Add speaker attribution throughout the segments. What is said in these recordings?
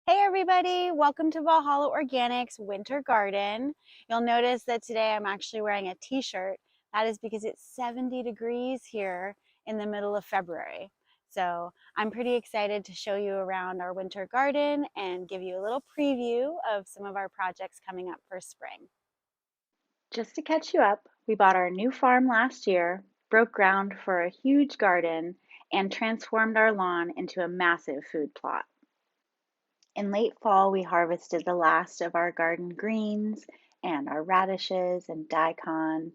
Speaker 1: Hey everybody, welcome to Valhalla Organics Winter Garden. You'll notice that today I'm actually wearing a t-shirt. That is because it's 70 degrees here in the middle of February. So I'm pretty excited to show you around our winter garden and give you a little preview of some of our projects coming up for spring.
Speaker 2: Just to catch you up, we bought our new farm last year, broke ground for a huge garden, and transformed our lawn into a massive food plot. In late fall, we harvested the last of our garden greens and our radishes and daikon.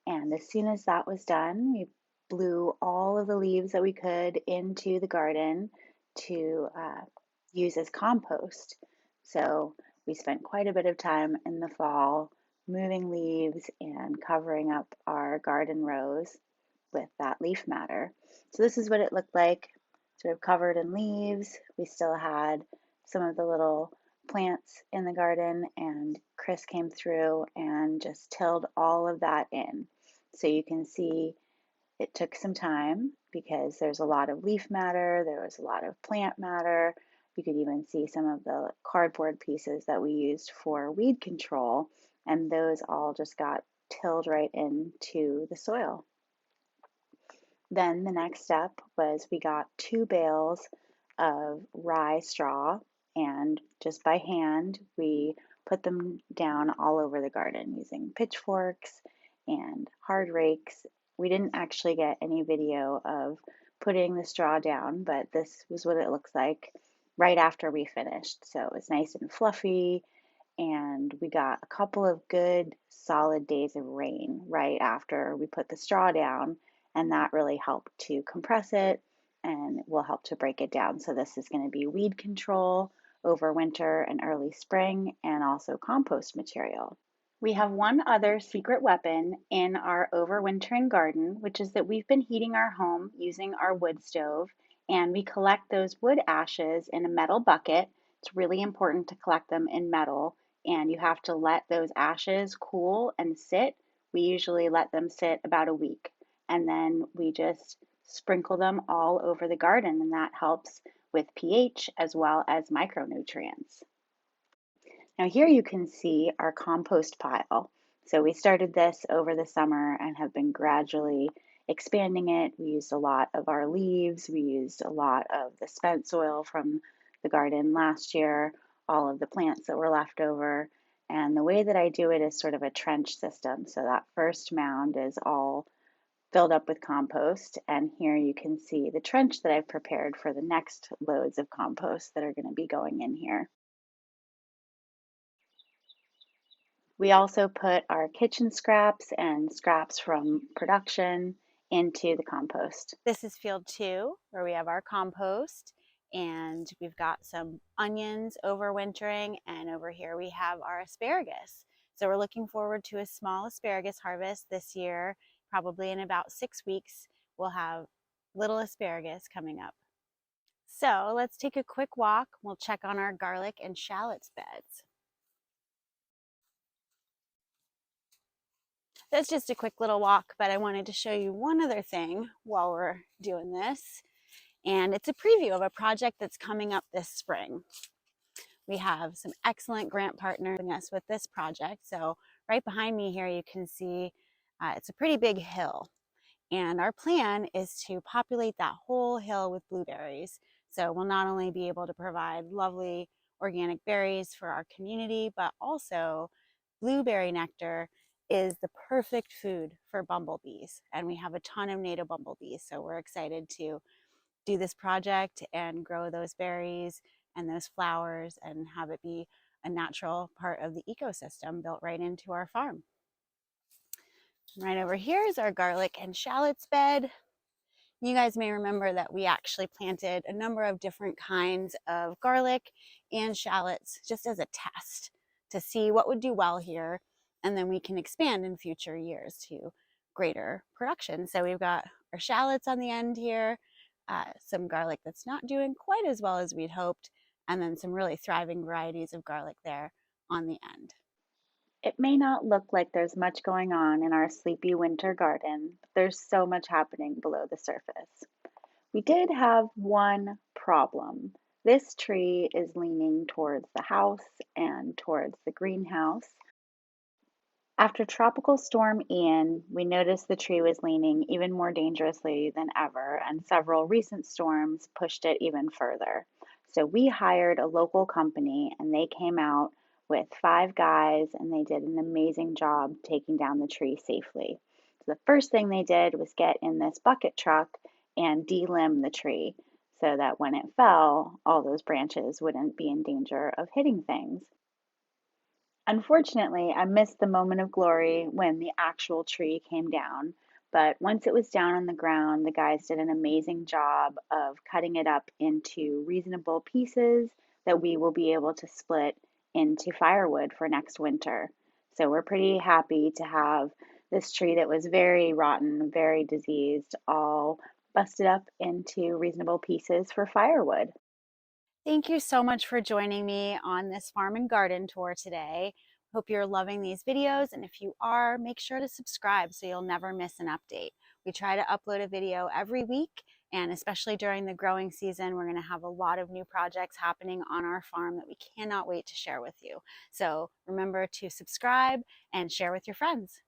Speaker 2: And as soon as that was done, we blew all of the leaves that we could into the garden to use as compost. So we spent quite a bit of time in the fall moving leaves and covering up our garden rows with that leaf matter. So this is what it looked like, sort of covered in leaves. We still had some of the little plants in the garden, and Chris came through and just tilled all of that in. So you can see it took some time because there's a lot of leaf matter, there was a lot of plant matter. You could even see some of the cardboard pieces that we used for weed control, and those all just got tilled right into the soil. Then the next step was we got 2 bales of rye straw, and just by hand, we put them down all over the garden using pitchforks and hard rakes. We didn't actually get any video of putting the straw down, but this was what it looks like right after we finished. So it was nice and fluffy, and we got a couple of good solid days of rain right after we put the straw down, and that really helped to compress it and will help to break it down. So this is going to be weed control over winter and early spring, and also compost material. We have one other secret weapon in our overwintering garden, which is that we've been heating our home using our wood stove, and we collect those wood ashes in a metal bucket. It's really important to collect them in metal, and you have to let those ashes cool and sit. We usually let them sit about a week, and then we just sprinkle them all over the garden, and that helps with pH as well as micronutrients. Now here you can see our compost pile. So we started this over the summer and have been gradually expanding it. We used a lot of our leaves. We used a lot of the spent soil from the garden last year, all of the plants that were left over. And the way that I do it is sort of a trench system. So that first mound is all filled up with compost. And here you can see the trench that I've prepared for the next loads of compost that are going to be going in here. We also put our kitchen scraps and scraps from production into the compost.
Speaker 1: This is field 2 where we have our compost, and we've got some onions overwintering, and over here we have our asparagus. So we're looking forward to a small asparagus harvest this year. Probably in about 6 weeks we'll have little asparagus coming up. So let's take a quick walk. We'll check on our garlic and shallots beds. That's just a quick little walk, but I wanted to show you one other thing while we're doing this. And it's a preview of a project that's coming up this spring. We have some excellent grant partners helping us with this project. So right behind me here, you can see it's a pretty big hill. And our plan is to populate that whole hill with blueberries. So we'll not only be able to provide lovely organic berries for our community, but also blueberry nectar is the perfect food for bumblebees. And we have a ton of native bumblebees. So we're excited to do this project and grow those berries and those flowers and have it be a natural part of the ecosystem built right into our farm. Right over here is our garlic and shallots bed. You guys may remember that we actually planted a number of different kinds of garlic and shallots just as a test to see what would do well here, and then we can expand in future years to greater production. So we've got our shallots on the end here, some garlic that's not doing quite as well as we'd hoped, and then some really thriving varieties of garlic there on the end.
Speaker 2: It may not look like there's much going on in our sleepy winter garden, but there's so much happening below the surface. We did have one problem. This tree is leaning towards the house and towards the greenhouse. After Tropical Storm Ian, we noticed the tree was leaning even more dangerously than ever, and several recent storms pushed it even further. So we hired a local company, and they came out with 5 guys, and they did an amazing job taking down the tree safely. So the first thing they did was get in this bucket truck and delimb the tree so that when it fell, all those branches wouldn't be in danger of hitting things. Unfortunately, I missed the moment of glory when the actual tree came down, but once it was down on the ground, the guys did an amazing job of cutting it up into reasonable pieces that we will be able to split into firewood for next winter. So we're pretty happy to have this tree that was very rotten, very diseased, all busted up into reasonable pieces for firewood.
Speaker 1: Thank you so much for joining me on this farm and garden tour today. Hope you're loving these videos, and if you are, make sure to subscribe so you'll never miss an update. We try to upload a video every week, and especially during the growing season, we're going to have a lot of new projects happening on our farm that we cannot wait to share with you. So remember to subscribe and share with your friends.